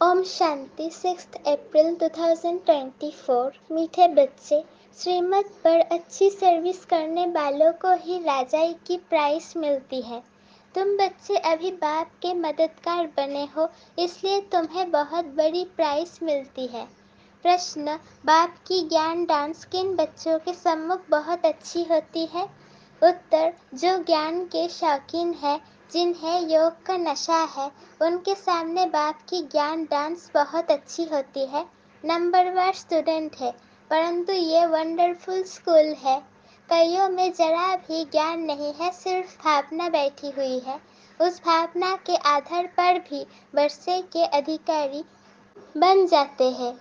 ओम शांति 6 अप्रैल 2024। मीठे बच्चे, श्रीमत पर अच्छी सर्विस करने वालों को ही राजाई की प्राइस मिलती है। तुम बच्चे अभी बाप के मददगार बने हो, इसलिए तुम्हें बहुत बड़ी प्राइस मिलती है। प्रश्न, बाप की ज्ञान डांस किन बच्चों के सम्मुख बहुत अच्छी होती है? उत्तर, जो ज्ञान के शौकीन है, जिन्हें योग का नशा है, उनके सामने बाप की ज्ञान डांस बहुत अच्छी होती है। नंबरवार स्टूडेंट है, परंतु ये वंडरफुल स्कूल है। कईयों में जरा भी ज्ञान नहीं है, सिर्फ भावना बैठी हुई है। उस भावना के आधार पर भी वर्षे के अधिकारी बन जाते हैं।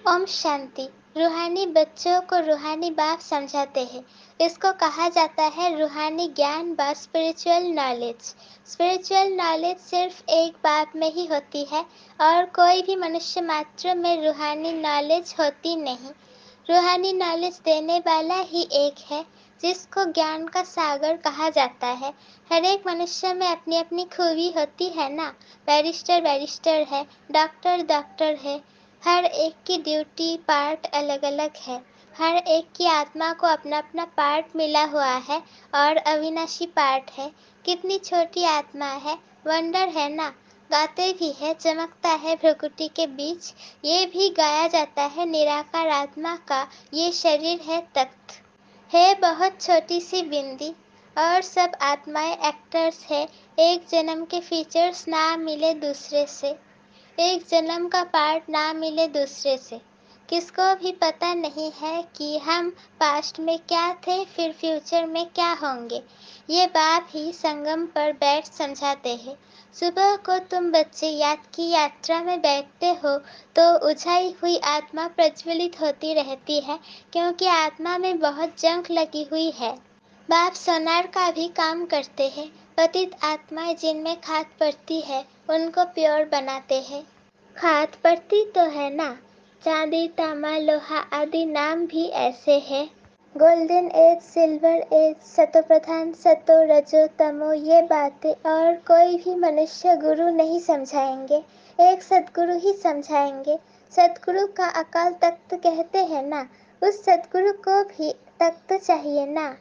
ओम शांति। रूहानी बच्चों को रूहानी बाप समझाते हैं। इसको कहा जाता है रूहानी ज्ञान व स्पिरिचुअल नॉलेज। स्पिरिचुअल नॉलेज सिर्फ एक बाप में ही होती है और कोई भी मनुष्य मात्र में रूहानी नॉलेज होती नहीं। रूहानी नॉलेज देने वाला ही एक है, जिसको ज्ञान का सागर कहा जाता है। हर एक मनुष्य में अपनी अपनी खूबी होती है ना। बैरिस्टर बैरिस्टर है, डॉक्टर डॉक्टर है। हर एक की ड्यूटी पार्ट अलग अलग है। हर एक की आत्मा को अपना अपना पार्ट मिला हुआ है और अविनाशी पार्ट है। कितनी छोटी आत्मा है, वंडर है ना। गाते भी है, चमकता है भ्रुकुटी के बीच। ये भी गाया जाता है निराकार आत्मा का ये शरीर है तख्त। है बहुत छोटी सी बिंदी और सब आत्माएं एक्टर्स है। एक जन्म के फीचर्स ना मिले दूसरे से, एक जन्म का पार्ट ना मिले दूसरे से। किसको भी पता नहीं है कि हम पास्ट में क्या थे, फिर फ्यूचर में क्या होंगे। ये बाप ही संगम पर बैठ समझाते हैं। सुबह को तुम बच्चे याद की यात्रा में बैठते हो तो उझाई हुई आत्मा प्रज्वलित होती रहती है, क्योंकि आत्मा में बहुत जंग लगी हुई है। बाप सोनार का भी काम करते हैं। पतित आत्माएं जिनमें खाद पड़ती है, उनको प्योर बनाते हैं। खाद पड़ती तो है ना। चांदी, तांबा, लोहा आदि नाम भी ऐसे हैं। गोल्डन एज, सिल्वर एज, सतो प्रधान, सतो, रजो, तमो, ये बातें और कोई भी मनुष्य गुरु नहीं समझाएंगे। एक सदगुरु ही समझाएंगे। सदगुरु का अकाल तख्त कहते हैं ना, उस सदगुरु को भी तख्त चाहिए ना।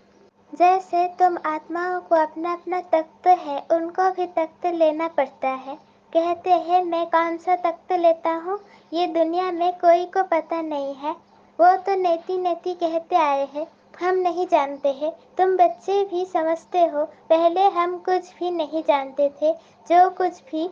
जैसे तुम आत्माओं को अपना अपना तख्त है, उनको भी तख्त लेना पड़ता है। कहते हैं मैं कौन सा तख्त लेता हूँ, ये दुनिया में कोई को पता नहीं है। वो तो नेति नेति कहते आए हैं, हम नहीं जानते हैं। तुम बच्चे भी समझते हो, पहले हम कुछ भी नहीं जानते थे। जो कुछ भी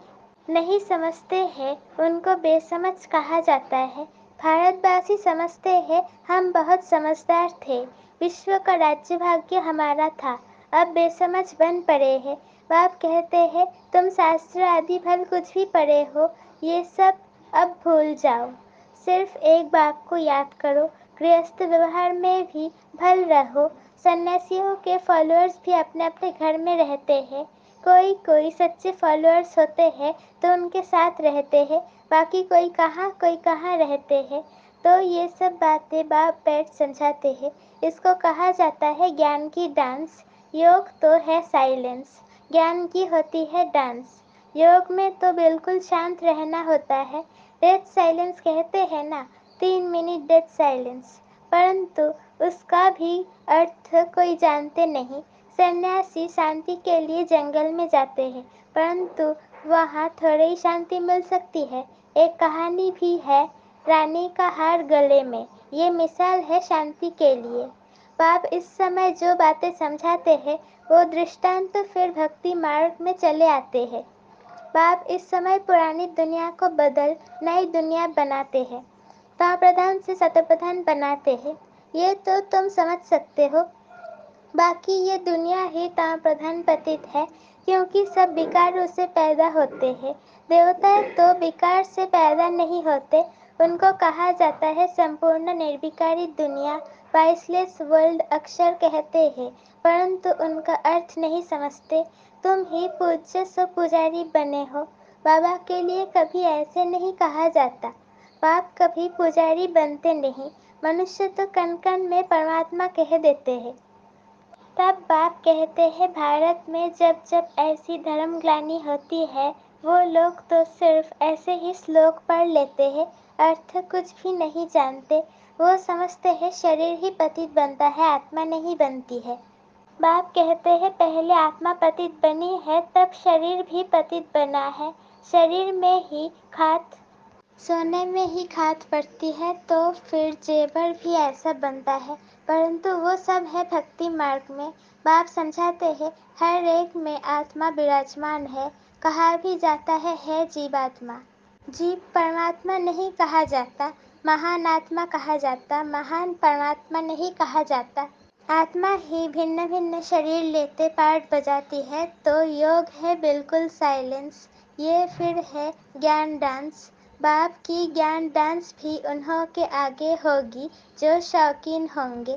नहीं समझते हैं उनको बेसमझ कहा जाता है। भारतवासी समझते हैं हम बहुत समझदार थे, विश्व का राज्य भाग्य हमारा था, अब बेसमझ बन पड़े हैं। बाप कहते हैं तुम शास्त्र आदि भल कुछ भी पढ़े हो, ये सब अब भूल जाओ। सिर्फ एक बाप को याद करो। गृहस्थ व्यवहार में भी भल रहो। सन्यासियों के फॉलोअर्स भी अपने अपने घर में रहते हैं। कोई कोई सच्चे फॉलोअर्स होते हैं तो उनके साथ रहते हैं, बाकी कोई कहाँ रहते हैं। तो ये सब बातें बाप बैठ समझाते हैं। इसको कहा जाता है ज्ञान की डांस। योग तो है साइलेंस, ज्ञान की होती है डांस। योग में तो बिल्कुल शांत रहना होता है। डेथ साइलेंस कहते हैं ना, 3 मिनट डेथ साइलेंस, परंतु उसका भी अर्थ कोई जानते नहीं। सन्यासी शांति के लिए जंगल में जाते हैं, परंतु वहाँ थोड़ी ही शांति मिल सकती है। एक कहानी भी है, रानी का हार गले में। ये मिसाल है शांति के लिए। बाप इस समय जो बातें समझाते हैं वो दृष्टांत फिर भक्ति मार्ग में चले आते हैं। बाप इस समय पुरानी दुनिया को बदल नई दुनिया बनाते हैं, तम प्रधान से सतो प्रधान बनाते हैं। ये तो तुम समझ सकते हो। बाकी ये दुनिया ही तम प्रधान पतित है, क्योंकि सब विकारों से पैदा होते हैं। देवता तो विकार से पैदा नहीं होते, उनको कहा जाता है संपूर्ण निर्विकारी दुनिया, प्राइसलेस वर्ल्ड अक्षर कहते हैं, परंतु उनका अर्थ नहीं समझते। तुम ही पूज्य सो पुजारी बने हो। बाबा के लिए कभी ऐसे नहीं कहा जाता। बाप कभी पुजारी बनते नहीं, मनुष्य तो कण कण में परमात्मा कह देते हैं। तब बाप कहते हैं भारत में जब जब ऐसी धर्मग्लानि होती है वो लोग तो सिर्फ ऐसे ही श्लोक पढ़ लेते हैं, अर्थ कुछ भी नहीं जानते। वो समझते हैं शरीर ही पतित बनता है, आत्मा नहीं बनती है। बाप कहते हैं पहले आत्मा पतित बनी है, तब शरीर भी पतित बना है। शरीर में ही खाद, सोने में ही खाद पड़ती है, तो फिर जेवर भी ऐसा बनता है, परंतु वो सब है भक्ति मार्ग में। बाप समझाते हैं हर एक में आत्मा विराजमान है। कहा भी जाता है जीवात्मा। जीव परमात्मा नहीं कहा जाता, महान आत्मा कहा जाता, महान परमात्मा नहीं कहा जाता। आत्मा ही भिन्न भिन्न शरीर लेते पार्ट बजाती है, तो योग है बिल्कुल साइलेंस। ये फिर है ज्ञान डांस। बाप की ज्ञान डांस भी उन्हों के आगे होगी जो शौकीन होंगे।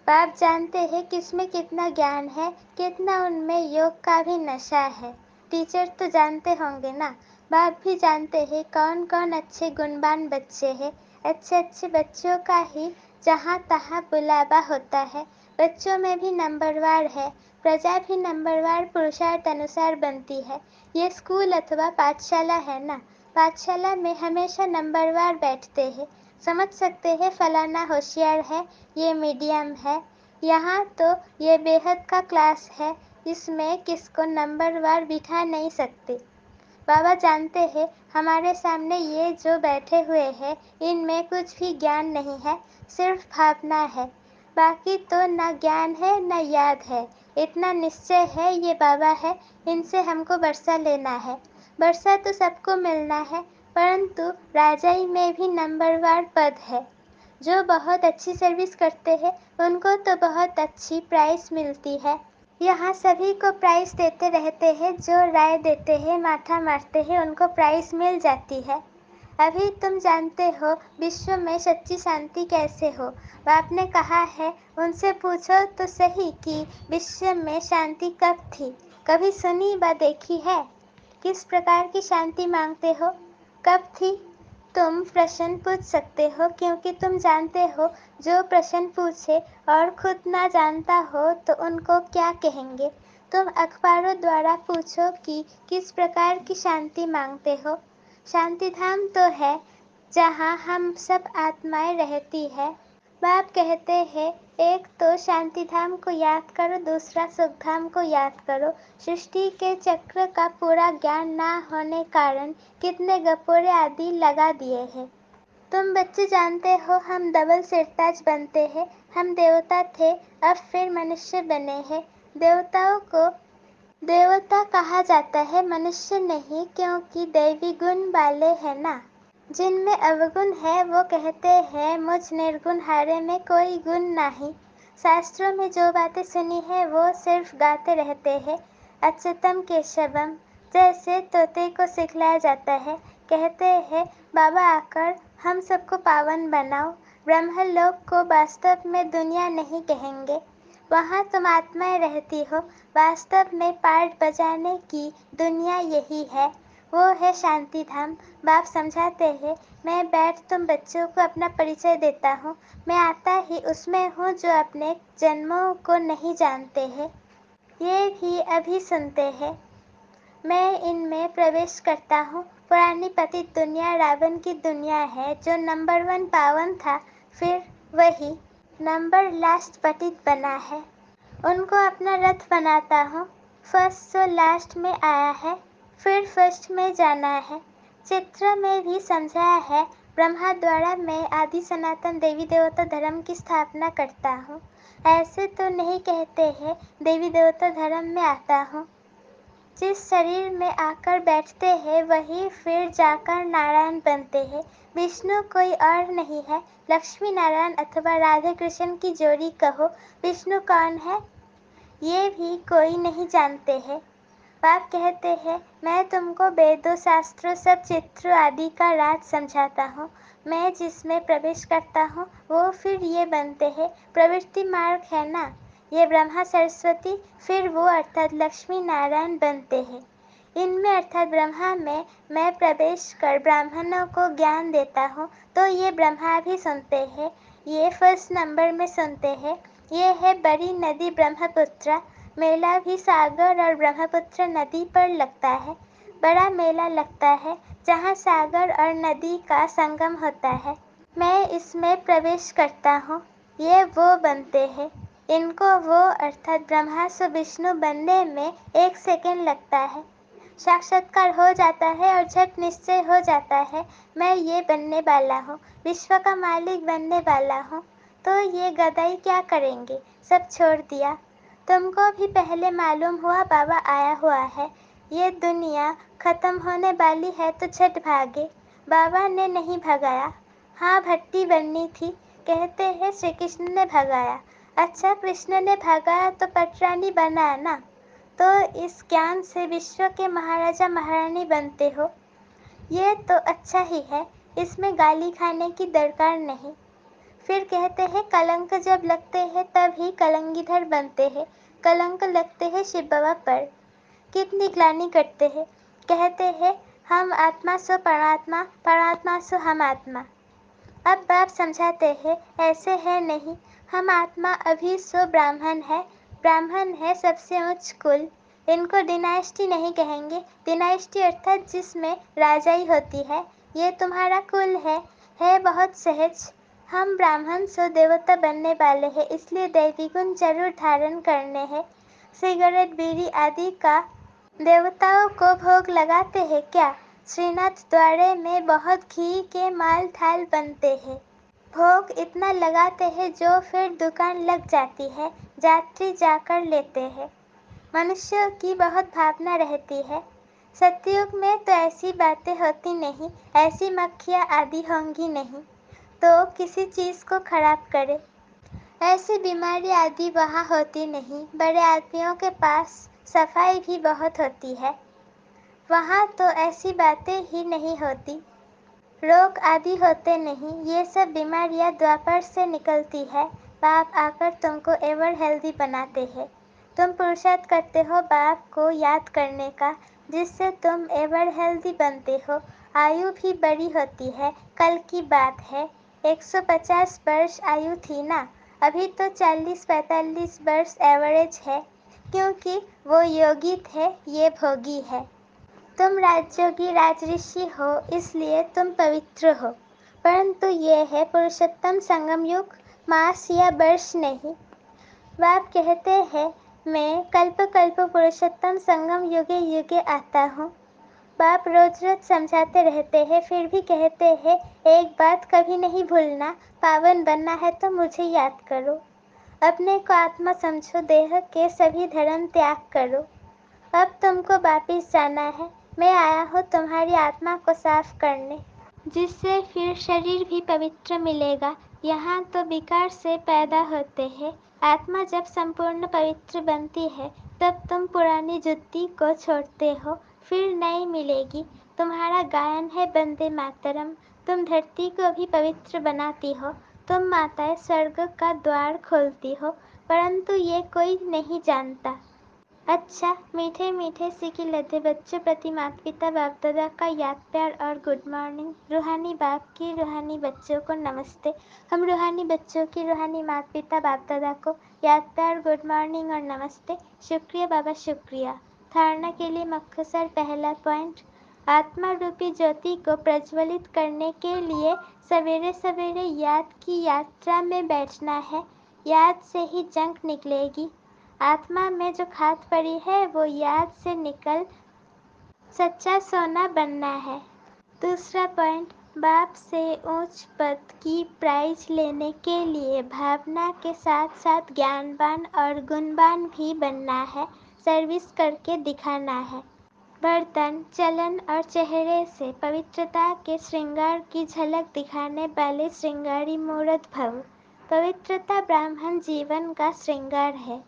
बाप जानते हैं किसमें कितना ज्ञान है, कितना उनमें योग का भी नशा है। टीचर तो जानते होंगे ना, बाप भी जानते हैं कौन कौन अच्छे गुणवान बच्चे हैं। अच्छे अच्छे बच्चों का ही जहाँ तहाँ बुलावा होता है। बच्चों में भी नंबरवार है, प्रजा भी नंबरवार पुरुषार्थ अनुसार बनती है। ये स्कूल अथवा पाठशाला है ना, पाठशाला में हमेशा नंबरवार बैठते हैं। समझ सकते हैं फलाना होशियार है, ये मीडियम है। यहाँ तो ये बेहद का क्लास है, इसमें किसको नंबरवार बिठा नहीं सकते। बाबा जानते हैं हमारे सामने ये जो बैठे हुए हैं, इनमें कुछ भी ज्ञान नहीं है, सिर्फ भावना है। बाकी तो न ज्ञान है न याद है। इतना निश्चय है ये बाबा है, इनसे हमको वर्षा लेना है। वर्षा तो सबको मिलना है, परंतु राजाई में भी नंबरवार पद है। जो बहुत अच्छी सर्विस करते हैं उनको तो बहुत अच्छी प्राइस मिलती है। यहाँ सभी को प्राइस देते रहते हैं, जो राय देते हैं, माथा मारते हैं, उनको प्राइस मिल जाती है। अभी तुम जानते हो विश्व में सच्ची शांति कैसे हो। बाप ने कहा है उनसे पूछो तो सही कि विश्व में शांति कब थी, कभी सुनी व देखी है? किस प्रकार की शांति मांगते हो, कब थी? तुम प्रश्न पूछ सकते हो, क्योंकि तुम जानते हो जो प्रश्न पूछे और खुद ना जानता हो तो उनको क्या कहेंगे। तुम अखबारों द्वारा पूछो कि किस प्रकार की शांति मांगते हो। शांति धाम तो है जहाँ हम सब आत्माएं रहती है। बाप कहते हैं एक तो शांति धाम को याद करो, दूसरा सुख धाम को याद करो। सृष्टि के चक्र का पूरा ज्ञान ना होने कारण कितने गपोरे आदि लगा दिए हैं। तुम बच्चे जानते हो हम डबल सिरताज बनते हैं। हम देवता थे, अब फिर मनुष्य बने हैं। देवताओं को देवता कहा जाता है, मनुष्य नहीं, क्योंकि दैवी गुण वाले हैं ना। जिनमें अवगुण है वो कहते हैं मुझ निर्गुण हारे में कोई गुण नहीं। शास्त्रों में जो बातें सुनी है वो सिर्फ गाते रहते हैं। अच्युतम केशवम जैसे तोते को सिखलाया जाता है। कहते हैं बाबा आकर हम सबको पावन बनाओ। ब्रह्मलोक को वास्तव में दुनिया नहीं कहेंगे, वहाँ तुम आत्माएं रहती हो। वास्तव में पार्ट बजाने की दुनिया यही है, वो है शांति धाम। बाप समझाते हैं मैं बैठ तुम बच्चों को अपना परिचय देता हूँ। मैं आता ही उसमें हूँ जो अपने जन्मों को नहीं जानते हैं, ये भी अभी सुनते हैं। मैं इनमें प्रवेश करता हूँ। पुरानी पतित दुनिया रावण की दुनिया है, जो नंबर 1 पावन था, फिर वही नंबर लास्ट पतित बना है। उनको अपना रथ बनाता हूँ। फर्स्ट जो लास्ट में आया है, फिर फर्स्ट में जाना है। चित्र में भी समझाया है ब्रह्मा द्वारा मैं आदि सनातन देवी देवता धर्म की स्थापना करता हूँ। ऐसे तो नहीं कहते हैं देवी देवता धर्म में आता हूँ। जिस शरीर में आकर बैठते हैं वही फिर जाकर नारायण बनते हैं। विष्णु कोई और नहीं है, लक्ष्मी नारायण अथवा राधे कृष्ण की जोड़ी कहो। विष्णु कौन है ये भी कोई नहीं जानते हैं। बाप कहते हैं मैं तुमको वेदों शास्त्रों सब चित्र आदि का राज समझाता हूँ। मैं जिसमें प्रवेश करता हूँ वो फिर ये बनते हैं। प्रवृत्ति मार्ग है ना, ये ब्रह्मा सरस्वती फिर वो अर्थात लक्ष्मी नारायण बनते हैं। इनमें अर्थात ब्रह्मा में मैं प्रवेश कर ब्राह्मणों को ज्ञान देता हूँ, तो ये ब्रह्मा भी सुनते हैं। ये फर्स्ट नंबर में सुनते हैं। ये है बड़ी नदी ब्रह्मपुत्र। मेला भी सागर और ब्रह्मपुत्र नदी पर लगता है। बड़ा मेला लगता है जहाँ सागर और नदी का संगम होता है। मैं इसमें प्रवेश करता हूँ। ये वो बनते हैं। इनको वो अर्थात ब्रह्मा से विष्णु बनने में 1 सेकंड लगता है। साक्षात्कार हो जाता है और झट निश्चय हो जाता है, मैं ये बनने वाला हूँ, विश्व का मालिक बनने वाला हूँ। तो ये गदाई क्या करेंगे? सब छोड़ दिया। तुमको भी पहले मालूम हुआ बाबा आया हुआ है, ये दुनिया खत्म होने वाली है तो झट भागे। बाबा ने नहीं भगाया। हाँ, भट्टी बननी थी। कहते हैं श्री कृष्ण ने भगाया। अच्छा, कृष्ण ने भगाया तो पटरानी बना ना। तो इस ज्ञान से विश्व के महाराजा महारानी बनते हो। ये तो अच्छा ही है, इसमें गाली खाने की दरकार नहीं। फिर कहते हैं कलंक जब लगते हैं तब ही कलंगीधर बनते हैं। कलंक लगते हैं शिव बाबा पर। कितनी ग्लानि करते हैं। कहते हैं हम आत्मा सो परमात्मा, परमात्मा सो हम आत्मा। अब बाप समझाते हैं ऐसे है नहीं, हम आत्मा अभी सो ब्राह्मण है। ब्राह्मण है सबसे उच्च कुल। इनको डिनाइस्टी नहीं कहेंगे। डिनाइस्टी अर्थात जिसमें राजाई होती है। ये तुम्हारा कुल है बहुत सहज। हम ब्राह्मण सो देवता बनने वाले हैं, इसलिए दैवी गुण जरूर धारण करने हैं। सिगरेट बीड़ी आदि का देवताओं को भोग लगाते हैं क्या? श्रीनाथ द्वारे में बहुत घी के माल ठाल बनते हैं। भोग इतना लगाते हैं जो फिर दुकान लग जाती है, यात्री जाकर लेते हैं। मनुष्यों की बहुत भावना रहती है। सतयुग में तो ऐसी बातें होती नहीं, ऐसी मक्खियाँ आदि होंगी नहीं तो किसी चीज़ को खराब करे। ऐसी बीमारी आदि वहाँ होती नहीं। बड़े आदमियों के पास सफाई भी बहुत होती है। वहाँ तो ऐसी बातें ही नहीं होती। रोग आदि होते नहीं। ये सब बीमारियाँ द्वापर से निकलती है। बाप आकर तुमको एवर हेल्दी बनाते हैं। तुम पुरुषार्थ करते हो बाप को याद करने का, जिससे तुम एवर हेल्दी बनते हो। आयु भी बड़ी होती है। कल की बात है, 150 वर्ष आयु थी ना, अभी तो 40-45 वर्ष एवरेज है, क्योंकि वो योगी थे, ये भोगी है। तुम राजयोगी राजऋषि हो, इसलिए तुम पवित्र हो। परंतु ये है पुरुषोत्तम संगम युग, मास या वर्ष नहीं। बाप कहते हैं मैं कल्प कल्प पुरुषोत्तम संगम युगे युगे आता हूँ। बाप रोज रोज समझाते रहते हैं, फिर भी कहते हैं एक बात कभी नहीं भूलना, पावन बनना है तो मुझे याद करो। अपने को आत्मा समझो, देह के सभी धर्म त्याग करो। अब तुमको वापिस जाना है। मैं आया हूँ तुम्हारी आत्मा को साफ करने, जिससे फिर शरीर भी पवित्र मिलेगा। यहाँ तो विकार से पैदा होते हैं। आत्मा जब संपूर्ण पवित्र बनती है तब तुम पुरानी जुत्ती को छोड़ते हो, फिर नई मिलेगी। तुम्हारा गायन है वंदे मातरम। तुम धरती को भी पवित्र बनाती हो। तुम माताएं स्वर्ग का द्वार खोलती हो, परंतु ये कोई नहीं जानता। अच्छा, मीठे मीठे सिकी लधे बच्चों प्रति माता पिता बाप दादा का याद प्यार और गुड मॉर्निंग। रूहानी बाप की रूहानी बच्चों को नमस्ते। हम रूहानी बच्चों की रूहानी माता पिता बाप दादा को याद प्यार गुड मॉर्निंग और नमस्ते। शुक्रिया बाबा, शुक्रिया। धारणा के लिए मुख्तसर पहला पॉइंट, आत्मा रूपी ज्योति को प्रज्वलित करने के लिए सवेरे सवेरे याद की यात्रा में बैठना है। याद से ही जंग निकलेगी। आत्मा में जो खाद पड़ी है वो याद से निकल सच्चा सोना बनना है। दूसरा पॉइंट, बाप से उच्च पद की प्राइज लेने के लिए भावना के साथ साथ ज्ञानवान और गुणवान भी बनना है, सर्विस करके दिखाना है। बर्तन, चलन और चेहरे से पवित्रता के श्रृंगार की झलक दिखाने वाले श्रृंगारी मूर्त भव। पवित्रता ब्राह्मण जीवन का श्रृंगार है।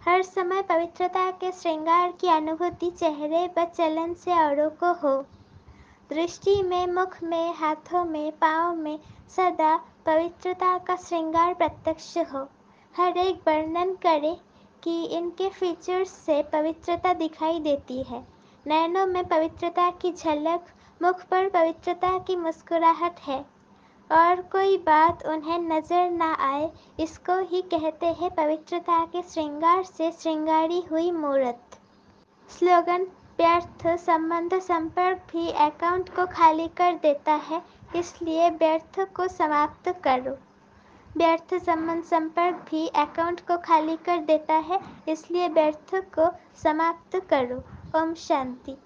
हर समय पवित्रता के श्रृंगार की अनुभूति चेहरे व चलन से औरों को हो। दृष्टि में, मुख में, हाथों में, पाँव में सदा पवित्रता का श्रृंगार प्रत्यक्ष हो। हर एक वर्णन करे कि इनके फीचर्स से पवित्रता दिखाई देती है। नैनों में पवित्रता की झलक, मुख पर पवित्रता की मुस्कुराहट है और कोई बात उन्हें नजर न आए, इसको ही कहते हैं पवित्रता के श्रृंगार से श्रृंगारी हुई मूर्त। स्लोगन, व्यर्थ संबंध संपर्क भी अकाउंट को खाली कर देता है, इसलिए व्यर्थ को समाप्त करो। व्यर्थ संबंध संपर्क भी अकाउंट को खाली कर देता है, इसलिए व्यर्थ को समाप्त करो। ओम शांति।